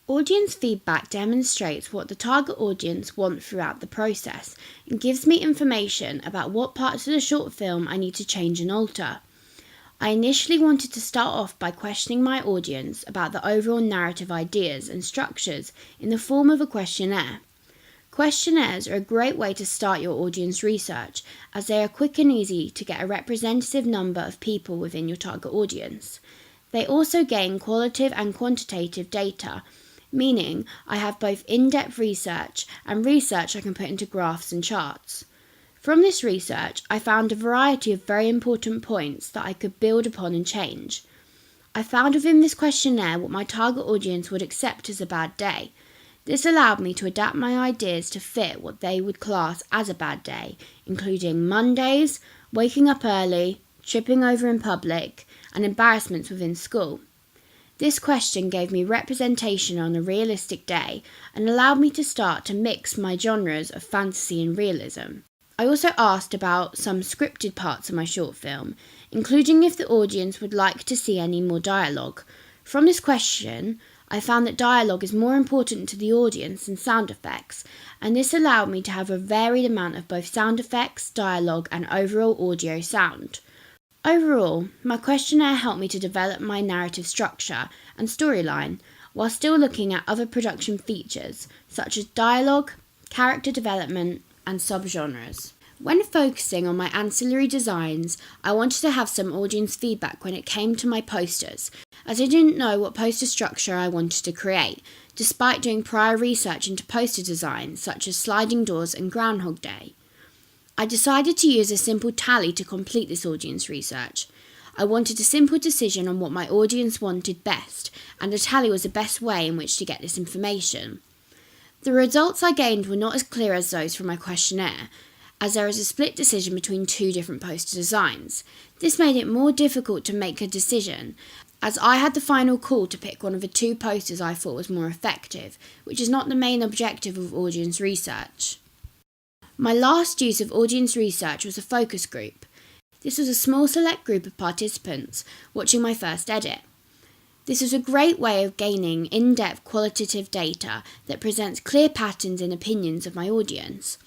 Audience feedback demonstrates what the target audience want throughout the process and gives me information about what parts of the short film I need to change and alter. I initially wanted to start off by questioning my audience about the overall narrative ideas and structures in the form of a questionnaire. Questionnaires are a great way to start your audience research, as they are quick and easy to get a representative number of people within your target audience. They also gain qualitative and quantitative data, meaning I have both in-depth research and research I can put into graphs and charts. From this research, I found a variety of very important points that I could build upon and change. I found within this questionnaire what my target audience would accept as a bad day. This allowed me to adapt my ideas to fit what they would class as a bad day, including Mondays, waking up early, tripping over in public, and embarrassments within school. This question gave me representation on a realistic day and allowed me to start to mix my genres of fantasy and realism. I also asked about some scripted parts of my short film, including if the audience would like to see any more dialogue. From this question, I found that dialogue is more important to the audience than sound effects, and this allowed me to have a varied amount of both sound effects, dialogue, and overall audio sound. Overall, my questionnaire helped me to develop my narrative structure and storyline, while still looking at other production features, such as dialogue, character development, and subgenres. When focusing on my ancillary designs, I wanted to have some audience feedback when it came to my posters, as I didn't know what poster structure I wanted to create, despite doing prior research into poster designs such as Sliding Doors and Groundhog Day. I decided to use a simple tally to complete this audience research. I wanted a simple decision on what my audience wanted best, and a tally was the best way in which to get this information. The results I gained were not as clear as those from my questionnaire, as there is a split decision between two different poster designs. This made it more difficult to make a decision, as I had the final call to pick one of the two posters I thought was more effective, which is not the main objective of audience research. My last use of audience research was a focus group. This was a small select group of participants watching my first edit. This was a great way of gaining in-depth qualitative data that presents clear patterns and opinions of my audience.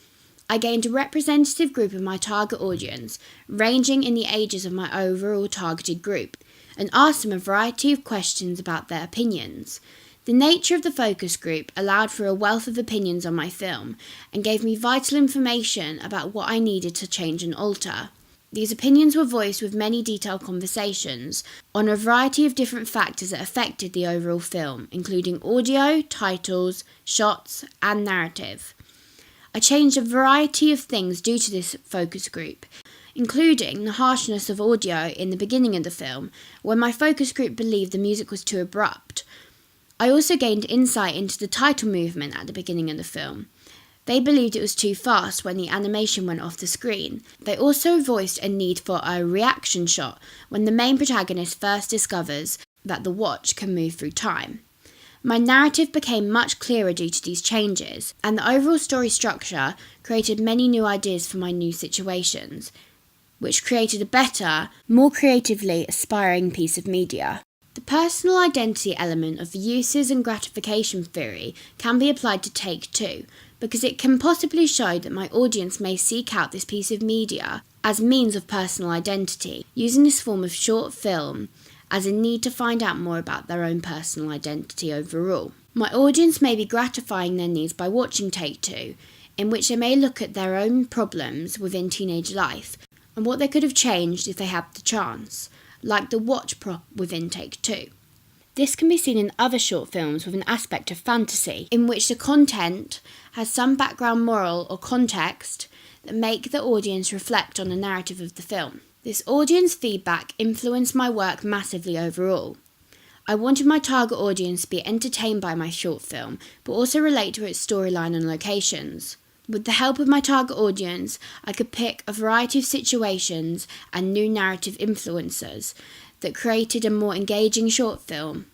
I gained a representative group of my target audience, ranging in the ages of my overall targeted group, and asked them a variety of questions about their opinions. The nature of the focus group allowed for a wealth of opinions on my film, and gave me vital information about what I needed to change and alter. These opinions were voiced with many detailed conversations on a variety of different factors that affected the overall film, including audio, titles, shots, and narrative. I changed a variety of things due to this focus group, including the harshness of audio in the beginning of the film, when my focus group believed the music was too abrupt. I also gained insight into the title movement at the beginning of the film. They believed it was too fast when the animation went off the screen. They also voiced a need for a reaction shot when the main protagonist first discovers that the watch can move through time. My narrative became much clearer due to these changes, and the overall story structure created many new ideas for my new situations, which created a better, more creatively aspiring piece of media. The personal identity element of the uses and gratification theory can be applied to Take Two, because it can possibly show that my audience may seek out this piece of media as means of personal identity, using this form of short film as a need to find out more about their own personal identity overall. My audience may be gratifying their needs by watching Take Two, in which they may look at their own problems within teenage life and what they could have changed if they had the chance, like the watch prop within Take Two. This can be seen in other short films with an aspect of fantasy, in which the content has some background moral or context that make the audience reflect on the narrative of the film. This audience feedback influenced my work massively overall. I wanted my target audience to be entertained by my short film, but also relate to its storyline and locations. With the help of my target audience, I could pick a variety of situations and new narrative influencers that created a more engaging short film.